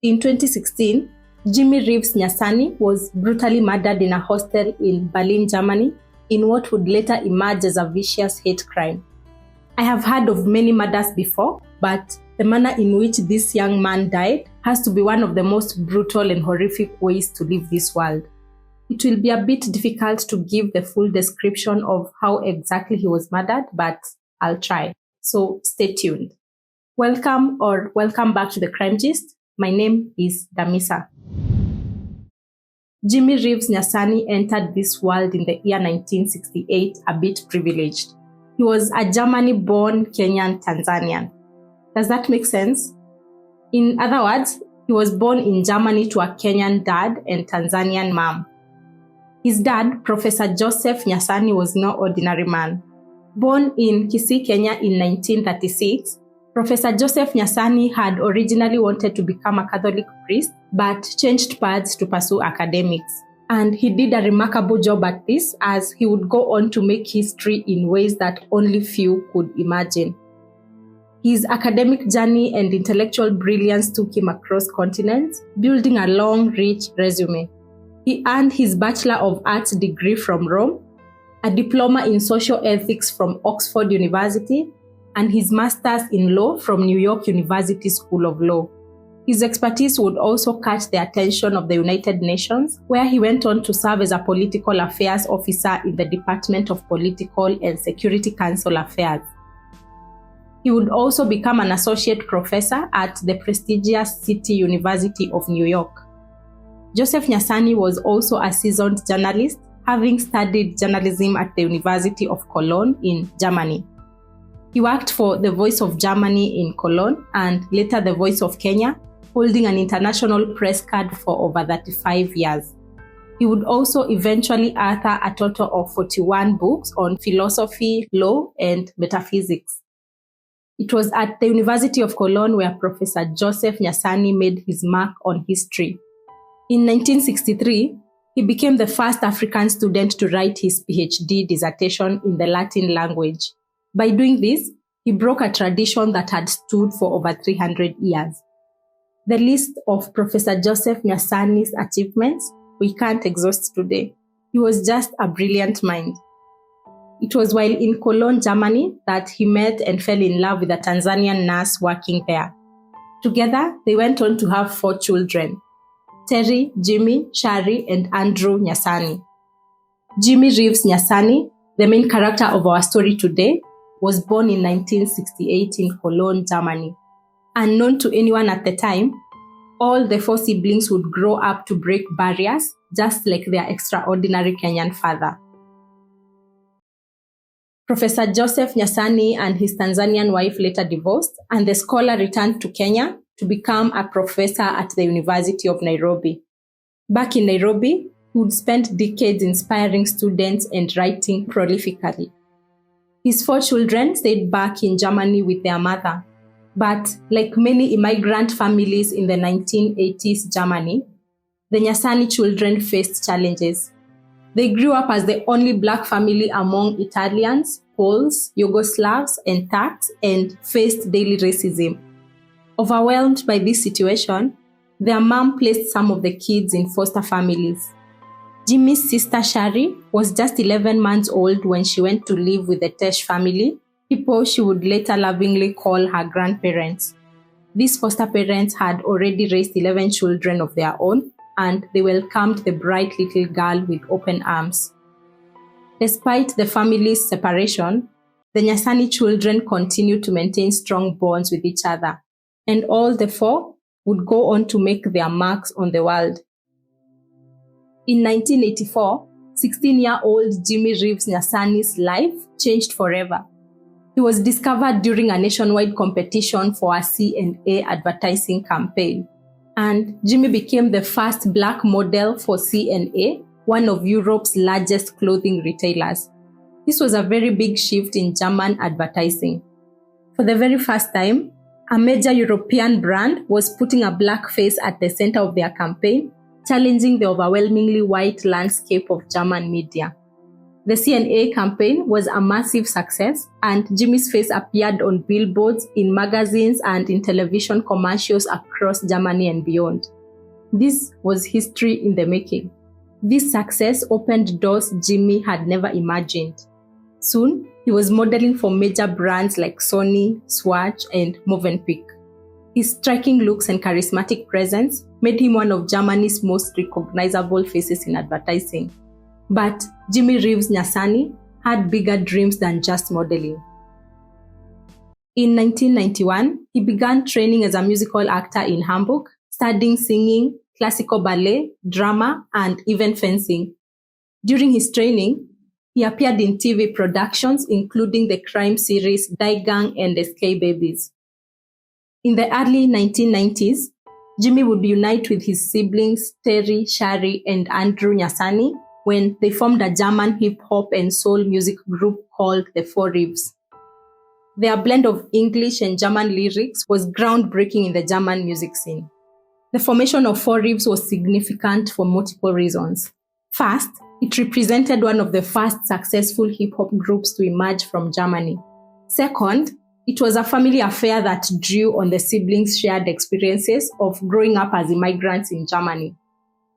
In 2016, Jimmy Reeves Nyasani was brutally murdered in a hostel in Berlin, Germany, in what would later emerge as a vicious hate crime. I have heard of many murders before, but the manner in which this young man died has to be one of the most brutal and horrific ways to leave this world. It will be a bit difficult to give the full description of how exactly he was murdered, but I'll try. So stay tuned. Welcome back to the Crime Gist. My name is Damisa. Jimmy Reeves Nyasani entered this world in the year 1968 a bit privileged. He was a Germany-born Kenyan Tanzanian. Does that make sense? In other words, he was born in Germany to a Kenyan dad and Tanzanian mom. His dad, Professor Joseph Nyasani, was no ordinary man. Born in Kisii, Kenya in 1936, Professor Joseph Nyasani had originally wanted to become a Catholic priest, but changed paths to pursue academics. And he did a remarkable job at this, as he would go on to make history in ways that only few could imagine. His academic journey and intellectual brilliance took him across continents, building a long, rich resume. He earned his Bachelor of Arts degree from Rome, a diploma in social ethics from Oxford University, and his master's in law from New York University School of Law. His expertise would also catch the attention of the United Nations, where he went on to serve as a political affairs officer in the Department of Political and Security Council Affairs. He would also become an associate professor at the prestigious City University of New York. Joseph Nyasani was also a seasoned journalist, having studied journalism at the University of Cologne in Germany. He worked for the Voice of Germany in Cologne and later the Voice of Kenya, holding an international press card for over 35 years. He would also eventually author a total of 41 books on philosophy, law, and metaphysics. It was at the University of Cologne where Professor Joseph Nyasani made his mark on history. In 1963, he became the first African student to write his PhD dissertation in the Latin language. By doing this, he broke a tradition that had stood for over 300 years. The list of Professor Joseph Nyasani's achievements we can't exhaust today. He was just a brilliant mind. It was while in Cologne, Germany, that he met and fell in love with a Tanzanian nurse working there. Together, they went on to have 4 children: Terry, Jimmy, Shari, and Andrew Nyasani. Jimmy Reeves Nyasani, the main character of our story today, was born in 1968 in Cologne, Germany. Unknown to anyone at the time, all the 4 siblings would grow up to break barriers, just like their extraordinary Kenyan father. Professor Joseph Nyasani and his Tanzanian wife later divorced, and the scholar returned to Kenya to become a professor at the University of Nairobi. Back in Nairobi, he would spend decades inspiring students and writing prolifically. His 4 children stayed back in Germany with their mother. But like many immigrant families in the 1980s Germany, the Nyasani children faced challenges. They grew up as the only Black family among Italians, Poles, Yugoslavs, and Turks, and faced daily racism. Overwhelmed by this situation, their mom placed some of the kids in foster families. Jimmy's sister Shari was just 11 months old when she went to live with the Tesh family, people she would later lovingly call her grandparents. These foster parents had already raised 11 children of their own, and they welcomed the bright little girl with open arms. Despite the family's separation, the Nyasani children continued to maintain strong bonds with each other, and all the 4 would go on to make their marks on the world. In 1984, 16-year-old Jimmy Reeves Nyasani's life changed forever. He was discovered during a nationwide competition for a C&A advertising campaign, and Jimmy became the first Black model for C&A, one of Europe's largest clothing retailers. This was a very big shift in German advertising. For the very first time, a major European brand was putting a Black face at the center of their campaign, challenging the overwhelmingly white landscape of German media. The CNA campaign was a massive success, and Jimmy's face appeared on billboards, in magazines, and in television commercials across Germany and beyond. This was history in the making. This success opened doors Jimmy had never imagined. Soon, he was modeling for major brands like Sony, Swatch, and Movenpick. His striking looks and charismatic presence made him one of Germany's most recognizable faces in advertising. But Jimmy Reeves Nyasani had bigger dreams than just modeling. In 1991, he began training as a musical actor in Hamburg, studying singing, classical ballet, drama, and even fencing. During his training, he appeared in TV productions, including the crime series Die Gang and the Sky Babies. In the early 1990s, Jimmy would unite with his siblings Terry, Shari, and Andrew Nyasani when they formed a German hip-hop and soul music group called the Four Reeves. Their blend of English and German lyrics was groundbreaking in the German music scene. The formation of Four Reeves was significant for multiple reasons. First, it represented one of the first successful hip-hop groups to emerge from Germany. Second, it was a family affair that drew on the siblings' shared experiences of growing up as immigrants in Germany.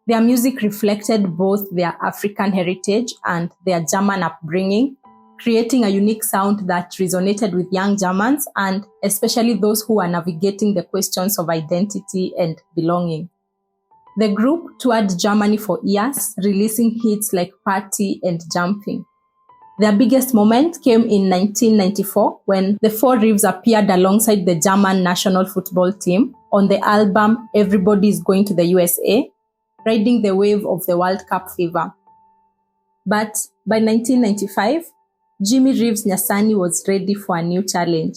Their music reflected both their African heritage and their German upbringing, creating a unique sound that resonated with young Germans and especially those who are navigating the questions of identity and belonging. The group toured Germany for years, releasing hits like Party and Jumping. Their biggest moment came in 1994 when the Four Reeves appeared alongside the German national football team on the album Everybody is Going to the USA, riding the wave of the World Cup fever. But by 1995, Jimmy Reeves Nyasani was ready for a new challenge.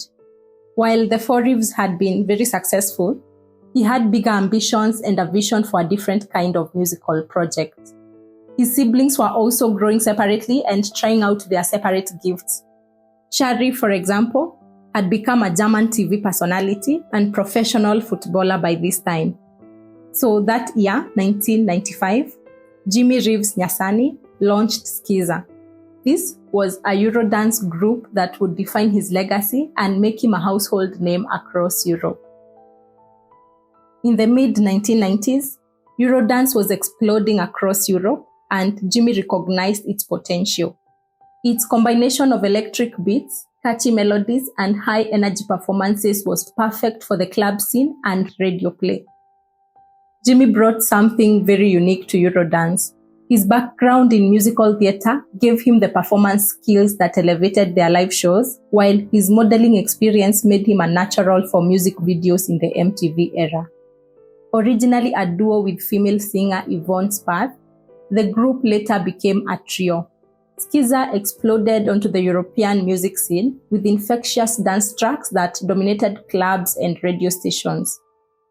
While the Four Reeves had been very successful, he had bigger ambitions and a vision for a different kind of musical project. His siblings were also growing separately and trying out their separate gifts. Shari, for example, had become a German TV personality and professional footballer by this time. So that year, 1995, Jimmy Reeves Nyasani launched Skiza. This was a Eurodance group that would define his legacy and make him a household name across Europe. In the mid-1990s, Eurodance was exploding across Europe, and Jimmy recognized its potential. Its combination of electric beats, catchy melodies, and high-energy performances was perfect for the club scene and radio play. Jimmy brought something very unique to Eurodance. His background in musical theater gave him the performance skills that elevated their live shows, while his modeling experience made him a natural for music videos in the MTV era. Originally a duo with female singer Yvonne Spath, the group later became a trio. Skiza exploded onto the European music scene with infectious dance tracks that dominated clubs and radio stations.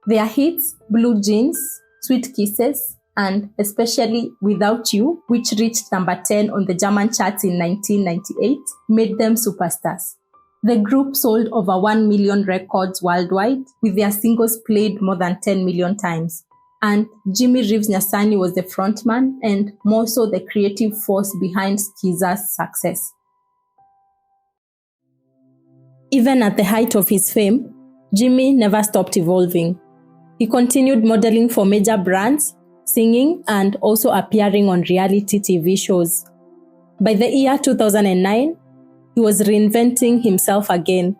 Their hits, Blue Jeans, Sweet Kisses, and especially Without You, which reached number 10 on the German charts in 1998, made them superstars. The group sold over 1 million records worldwide, with their singles played more than 10 million times. And Jimmy Reeves Nyasani was the frontman and more so the creative force behind Skiza's success. Even at the height of his fame, Jimmy never stopped evolving. He continued modeling for major brands, singing, and also appearing on reality TV shows. By the year 2009, he was reinventing himself again.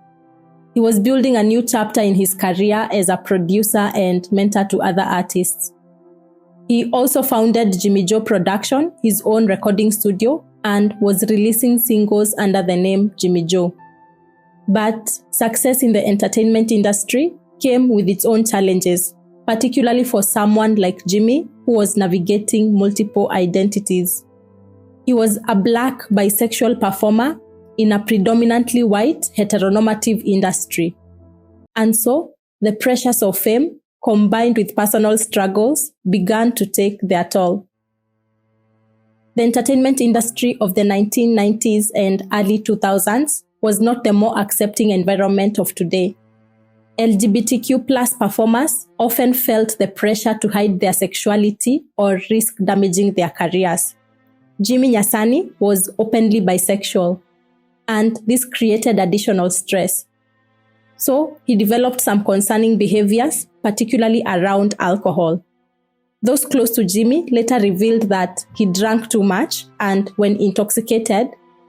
He was building a new chapter in his career as a producer and mentor to other artists. He also founded Jimmy Joe Production, his own recording studio, and was releasing singles under the name Jimmy Joe. But success in the entertainment industry came with its own challenges, particularly for someone like Jimmy, who was navigating multiple identities. He was a Black bisexual performer in a predominantly white heteronormative industry. And so, the pressures of fame, combined with personal struggles, began to take their toll. The entertainment industry of the 1990s and early 2000s was not the more accepting environment of today. LGBTQ+ performers often felt the pressure to hide their sexuality or risk damaging their careers. Jimmy Nyasani was openly bisexual, and this created additional stress. So he developed some concerning behaviors, particularly around alcohol. Those close to Jimmy later revealed that he drank too much, and when intoxicated,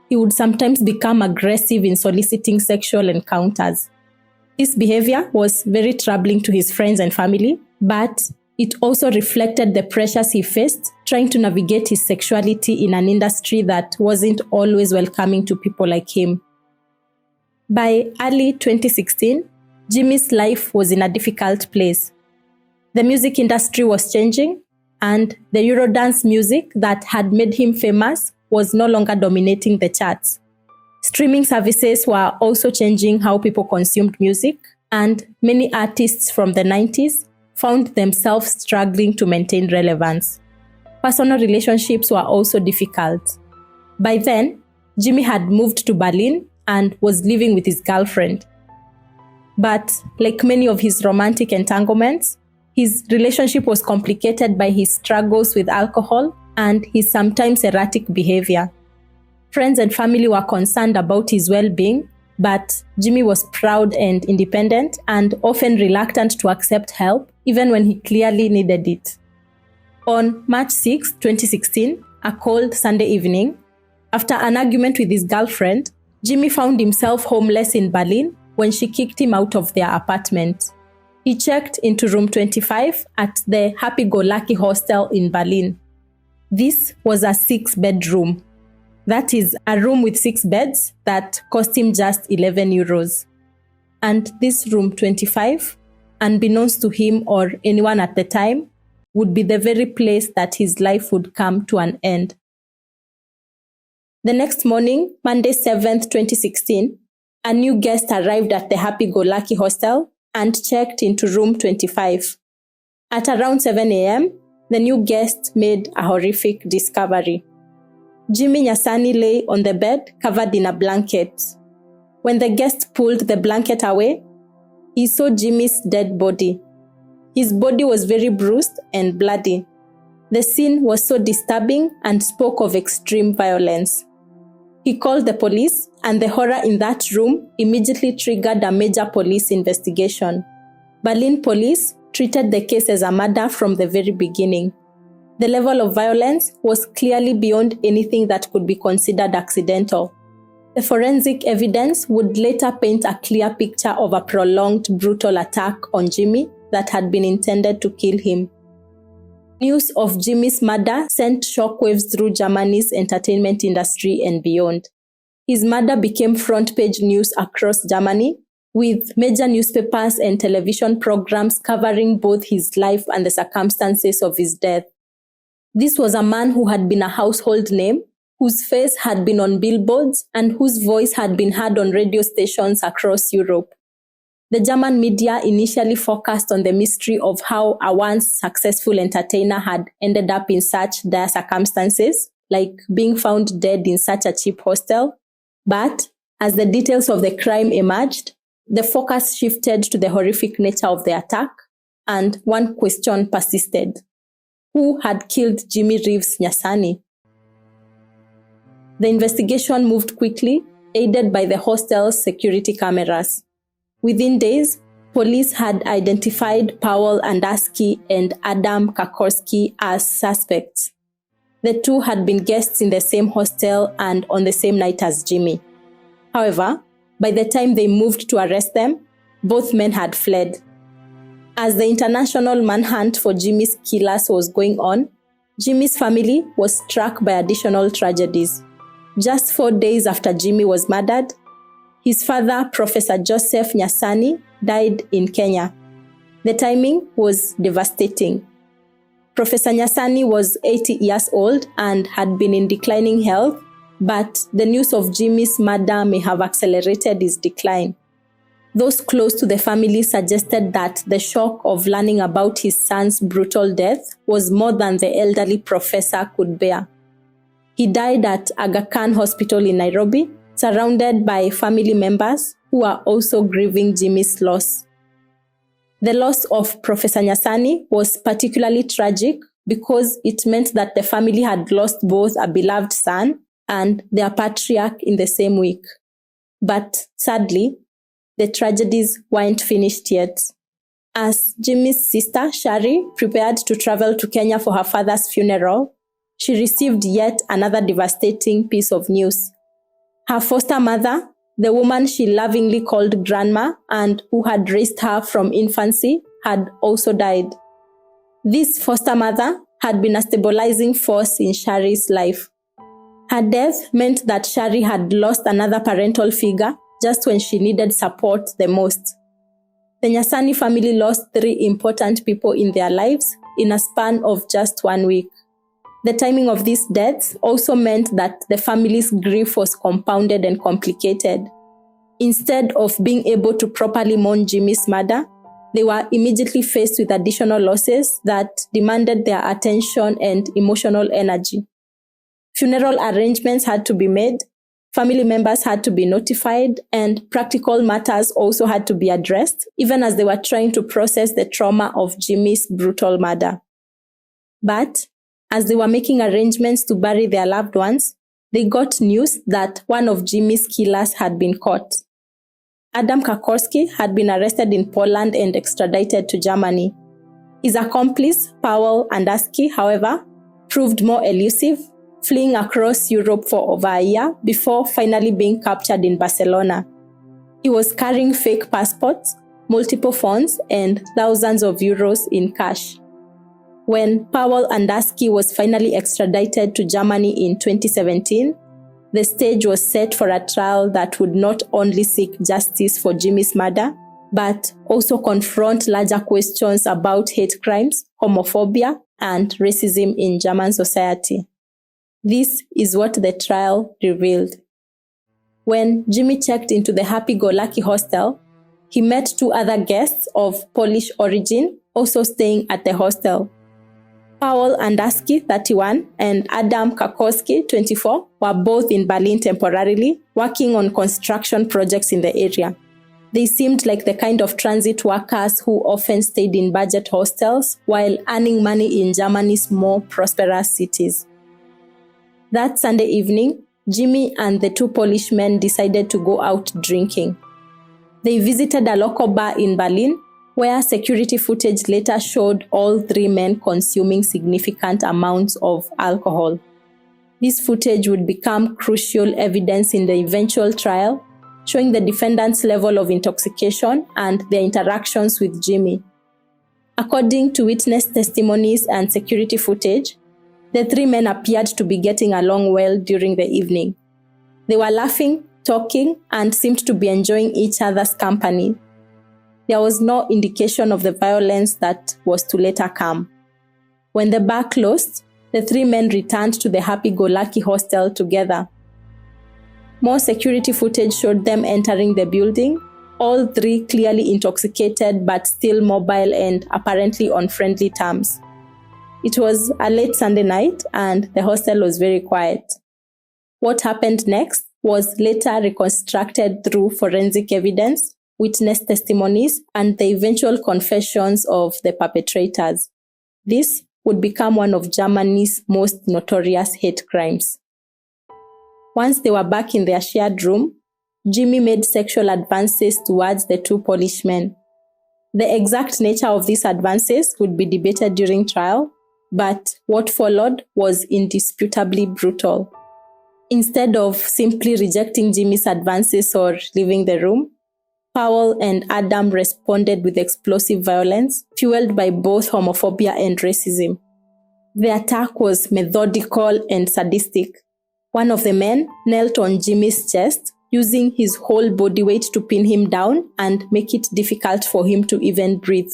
he would sometimes become aggressive in soliciting sexual encounters. This behavior was very troubling to his friends and family, but it also reflected the pressures he faced trying to navigate his sexuality in an industry that wasn't always welcoming to people like him. By early 2016, Jimmy's life was in a difficult place. The music industry was changing, and the Eurodance music that had made him famous was no longer dominating the charts. Streaming services were also changing how people consumed music, and many artists from the 90s found themselves struggling to maintain relevance. Personal relationships were also difficult. By then, Jimmy had moved to Berlin and was living with his girlfriend. But like many of his romantic entanglements, his relationship was complicated by his struggles with alcohol and his sometimes erratic behavior. Friends and family were concerned about his well-being, but Jimmy was proud and independent and often reluctant to accept help, even when he clearly needed it. On March 6, 2016, a cold Sunday evening, after an argument with his girlfriend, Jimmy found himself homeless in Berlin when she kicked him out of their apartment. He checked into room 25 at the Happy-Go-Lucky hostel in Berlin. This was a 6-bedroom. That is a room with 6 beds that cost him just 11 euros. And this room 25, unbeknownst to him or anyone at the time, would be the very place that his life would come to an end. The next morning, Monday 7th, 2016, a new guest arrived at the Happy-Go-Lucky hostel and checked into room 25. At around 7 a.m., the new guest made a horrific discovery. Jimmy Nyasani lay on the bed covered in a blanket. When the guest pulled the blanket away, he saw Jimmy's dead body. His body was very bruised and bloody. The scene was so disturbing and spoke of extreme violence. He called the police, and the horror in that room immediately triggered a major police investigation. Berlin police treated the case as a murder from the very beginning. The level of violence was clearly beyond anything that could be considered accidental. The forensic evidence would later paint a clear picture of a prolonged, brutal attack on Jimmy that had been intended to kill him. News of Jimmy's murder sent shockwaves through Germany's entertainment industry and beyond. His murder became front-page news across Germany, with major newspapers and television programs covering both his life and the circumstances of his death. This was a man who had been a household name, whose face had been on billboards, and whose voice had been heard on radio stations across Europe. The German media initially focused on the mystery of how a once successful entertainer had ended up in such dire circumstances, like being found dead in such a cheap hostel. But as the details of the crime emerged, the focus shifted to the horrific nature of the attack, and one question persisted. Who had killed Jimmy Reeves Nyasani? The investigation moved quickly, aided by the hostel's security cameras. Within days, police had identified Powell Andarsky and Adam Kakorski as suspects. The two had been guests in the same hostel and on the same night as Jimmy. However, by the time they moved to arrest them, both men had fled. As the international manhunt for Jimmy's killers was going on, Jimmy's family was struck by additional tragedies. Just 4 days after Jimmy was murdered, his father, Professor Joseph Nyasani, died in Kenya. The timing was devastating. Professor Nyasani was 80 years old and had been in declining health, but the news of Jimmy's murder may have accelerated his decline. Those close to the family suggested that the shock of learning about his son's brutal death was more than the elderly professor could bear. He died at Aga Khan Hospital in Nairobi, surrounded by family members who are also grieving Jimmy's loss. The loss of Professor Nyasani was particularly tragic because it meant that the family had lost both a beloved son and their patriarch in the same week. But sadly, the tragedies weren't finished yet. As Jimmy's sister, Shari, prepared to travel to Kenya for her father's funeral, she received yet another devastating piece of news. Her foster mother, the woman she lovingly called grandma and who had raised her from infancy, had also died. This foster mother had been a stabilizing force in Shari's life. Her death meant that Shari had lost another parental figure just when she needed support the most. The Nyasani family lost 3 important people in their lives in a span of just 1 week. The timing of these deaths also meant that the family's grief was compounded and complicated. Instead of being able to properly mourn Jimmy's murder, they were immediately faced with additional losses that demanded their attention and emotional energy. Funeral arrangements had to be made, family members had to be notified, and practical matters also had to be addressed, even as they were trying to process the trauma of Jimmy's brutal murder. But as they were making arrangements to bury their loved ones, they got news that one of Jimmy's killers had been caught. Adam Kakorski had been arrested in Poland and extradited to Germany. His accomplice, Powell Andaski, however, proved more elusive, fleeing across Europe for over a year before finally being captured in Barcelona. He was carrying fake passports, multiple phones, and thousands of euros in cash. When Powell Andaski was finally extradited to Germany in 2017, the stage was set for a trial that would not only seek justice for Jimmy's murder, but also confront larger questions about hate crimes, homophobia, and racism in German society. This is what the trial revealed. When Jimmy checked into the happy-go-lucky hostel, he met 2 other guests of Polish origin also staying at the hostel. Powell Andaski, 31, and Adam Kakorski, 24, were both in Berlin temporarily, working on construction projects in the area. They seemed like the kind of transit workers who often stayed in budget hostels while earning money in Germany's more prosperous cities. That Sunday evening, Jimmy and the 2 Polish men decided to go out drinking. They visited a local bar in Berlin, where security footage later showed all 3 men consuming significant amounts of alcohol. This footage would become crucial evidence in the eventual trial, showing the defendants' level of intoxication and their interactions with Jimmy. According to witness testimonies and security footage, the 3 men appeared to be getting along well during the evening. They were laughing, talking, and seemed to be enjoying each other's company. There was no indication of the violence that was to later come. When the bar closed, the 3 men returned to the happy-go-lucky hostel together. More security footage showed them entering the building, all 3 clearly intoxicated but still mobile and apparently on friendly terms. It was a late Sunday night and the hostel was very quiet. What happened next was later reconstructed through forensic evidence, witness testimonies, and the eventual confessions of the perpetrators. This would become one of Germany's most notorious hate crimes. Once they were back in their shared room, Jimmy made sexual advances towards the 2 Polish men. The exact nature of these advances would be debated during trial, but what followed was indisputably brutal. Instead of simply rejecting Jimmy's advances or leaving the room, Powell and Adam responded with explosive violence, fueled by both homophobia and racism. The attack was methodical and sadistic. One of the men knelt on Jimmy's chest, using his whole body weight to pin him down and make it difficult for him to even breathe.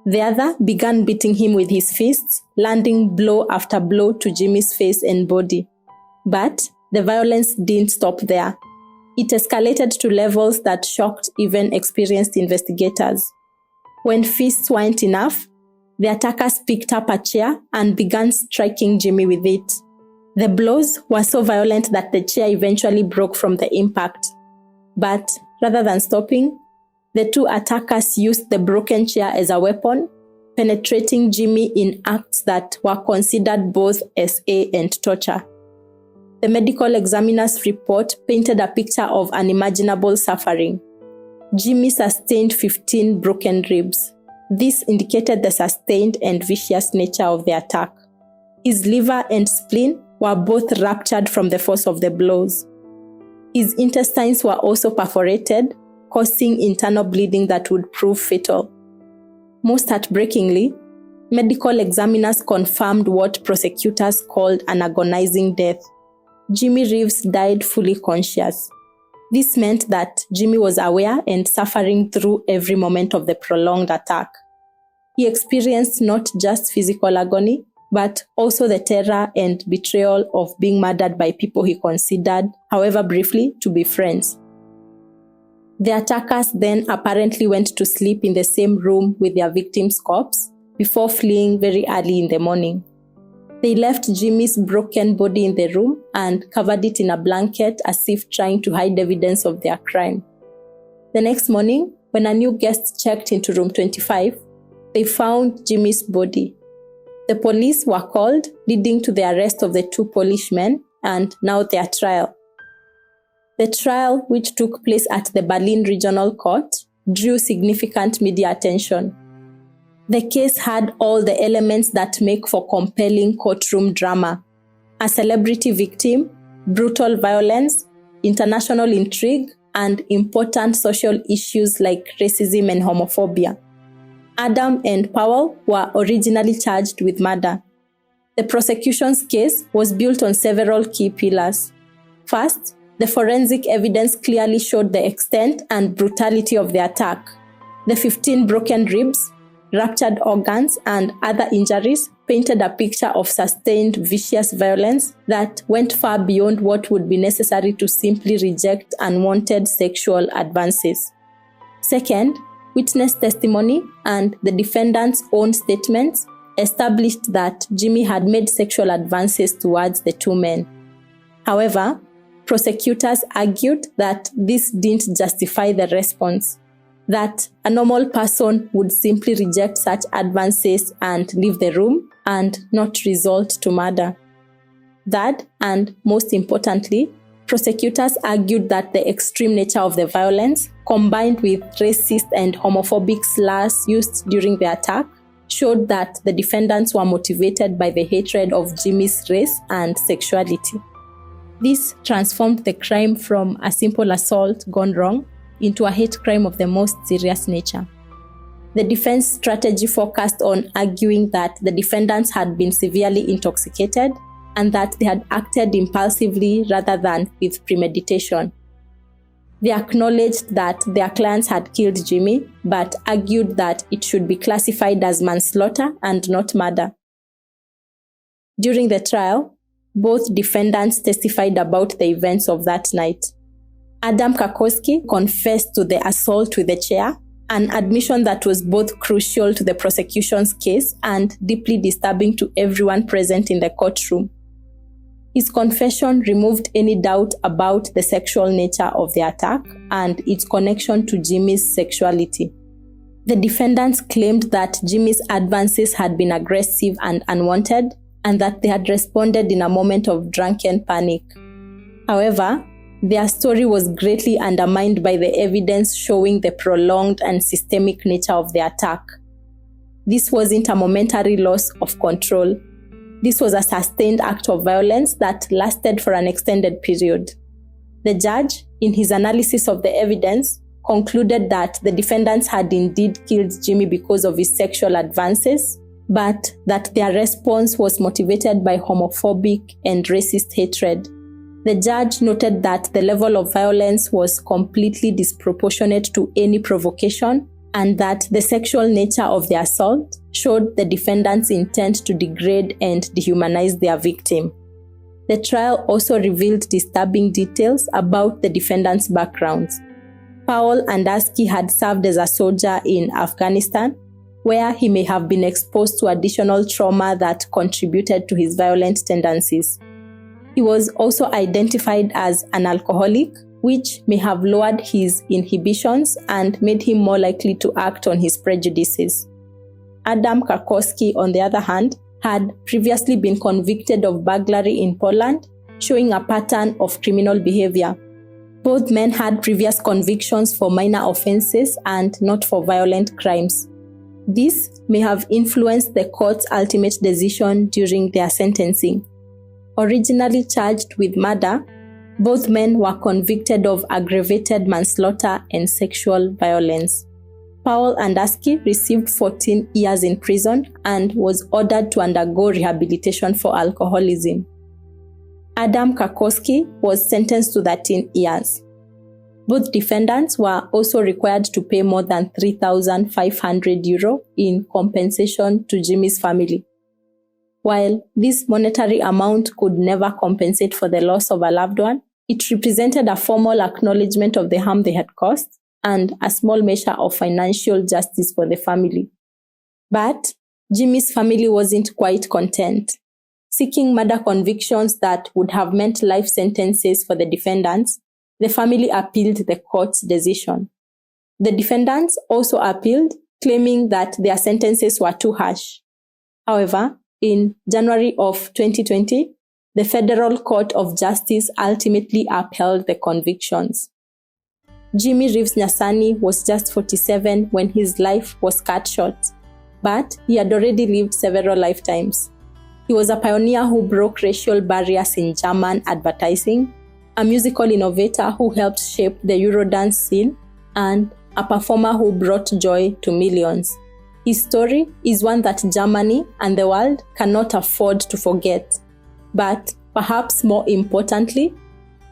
The other began beating him with his fists, landing blow after blow to Jimmy's face and body. But the violence didn't stop there. It escalated to levels that shocked even experienced investigators. When fists weren't enough, the attackers picked up a chair and began striking Jimmy with it. The blows were so violent that the chair eventually broke from the impact. But rather than stopping, the 2 attackers used the broken chair as a weapon, penetrating Jimmy in acts that were considered both SA and torture. The medical examiner's report painted a picture of unimaginable suffering. Jimmy sustained 15 broken ribs. This indicated the sustained and vicious nature of the attack. His liver and spleen were both ruptured from the force of the blows. His intestines were also perforated, causing internal bleeding that would prove fatal. Most heartbreakingly, medical examiners confirmed what prosecutors called an agonizing death. Jimmy Reeves died fully conscious. This meant that Jimmy was aware and suffering through every moment of the prolonged attack. He experienced not just physical agony, but also the terror and betrayal of being murdered by people he considered, however briefly, to be friends. The attackers then apparently went to sleep in the same room with their victim's corpse before fleeing very early in the morning. They left Jimmy's broken body in the room and covered it in a blanket as if trying to hide evidence of their crime. The next morning, when a new guest checked into room 25, they found Jimmy's body. The police were called, leading to the arrest of the two Polishmen and now their trial. The trial, which took place at the Berlin Regional Court, drew significant media attention. The case had all the elements that make for compelling courtroom drama: a celebrity victim, brutal violence, international intrigue, and important social issues like racism and homophobia. Adam and Powell were originally charged with murder. The prosecution's case was built on several key pillars. First, the forensic evidence clearly showed the extent and brutality of the attack. The 15 broken ribs, ruptured organs, and other injuries painted a picture of sustained vicious violence that went far beyond what would be necessary to simply reject unwanted sexual advances. Second, witness testimony and the defendant's own statements established that Jimmy had made sexual advances towards the two men. However, prosecutors argued that this didn't justify the response, that a normal person would simply reject such advances and leave the room and not resort to murder. Third, and most importantly, prosecutors argued that the extreme nature of the violence, combined with racist and homophobic slurs used during the attack, showed that the defendants were motivated by the hatred of Jimmy's race and sexuality. This transformed the crime from a simple assault gone wrong into a hate crime of the most serious nature. The defense strategy focused on arguing that the defendants had been severely intoxicated and that they had acted impulsively rather than with premeditation. They acknowledged that their clients had killed Jimmy, but argued that it should be classified as manslaughter and not murder. During the trial, both defendants testified about the events of that night. Adam Karkowski confessed to the assault with the chair, an admission that was both crucial to the prosecution's case and deeply disturbing to everyone present in the courtroom. His confession removed any doubt about the sexual nature of the attack and its connection to Jimmy's sexuality. The defendants claimed that Jimmy's advances had been aggressive and unwanted, and that they had responded in a moment of drunken panic. However, their story was greatly undermined by the evidence showing the prolonged and systemic nature of the attack. This wasn't a momentary loss of control. This was a sustained act of violence that lasted for an extended period. The judge, in his analysis of the evidence, concluded that the defendants had indeed killed Jimmy because of his sexual advances, but that their response was motivated by homophobic and racist hatred. The judge noted that the level of violence was completely disproportionate to any provocation, and that the sexual nature of the assault showed the defendants' intent to degrade and dehumanize their victim. The trial also revealed disturbing details about the defendants' backgrounds. Powell Andarsky had served as a soldier in Afghanistan, where he may have been exposed to additional trauma that contributed to his violent tendencies. He was also identified as an alcoholic, which may have lowered his inhibitions and made him more likely to act on his prejudices. Adam Karkowski, on the other hand, had previously been convicted of burglary in Poland, showing a pattern of criminal behavior. Both men had previous convictions for minor offenses and not for violent crimes. This may have influenced the court's ultimate decision during their sentencing. Originally charged with murder, both men were convicted of aggravated manslaughter and sexual violence. Powell and Askey received 14 years in prison and was ordered to undergo rehabilitation for alcoholism. Adam Karkowski was sentenced to 13 years. Both defendants were also required to pay more than €3,500 in compensation to Jimmy's family. While this monetary amount could never compensate for the loss of a loved one, it represented a formal acknowledgement of the harm they had caused and a small measure of financial justice for the family. But Jimmy's family wasn't quite content. Seeking murder convictions that would have meant life sentences for the defendants, the family appealed the court's decision. The defendants also appealed, claiming that their sentences were too harsh. However, in January of 2020, the Federal Court of Justice ultimately upheld the convictions. Jimmy Reeves Nyasani was just 47 when his life was cut short, but he had already lived several lifetimes. He was a pioneer who broke racial barriers in German advertising, a musical innovator who helped shape the Eurodance scene, and a performer who brought joy to millions. His story is one that Germany and the world cannot afford to forget. But perhaps more importantly,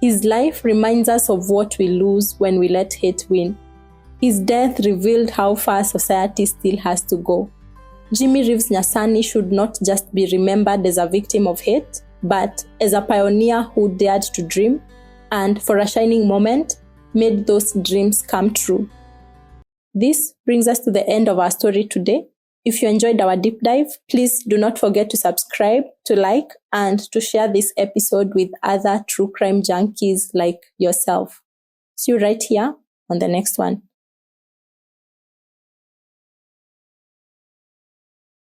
his life reminds us of what we lose when we let hate win. His death revealed how far society still has to go. Jimmy Reeves Nyasani should not just be remembered as a victim of hate, but as a pioneer who dared to dream and, for a shining moment, made those dreams come true. This brings us to the end of our story today. If you enjoyed our deep dive, please do not forget to subscribe, to like, and to share this episode with other true crime junkies like yourself. See you right here on the next one.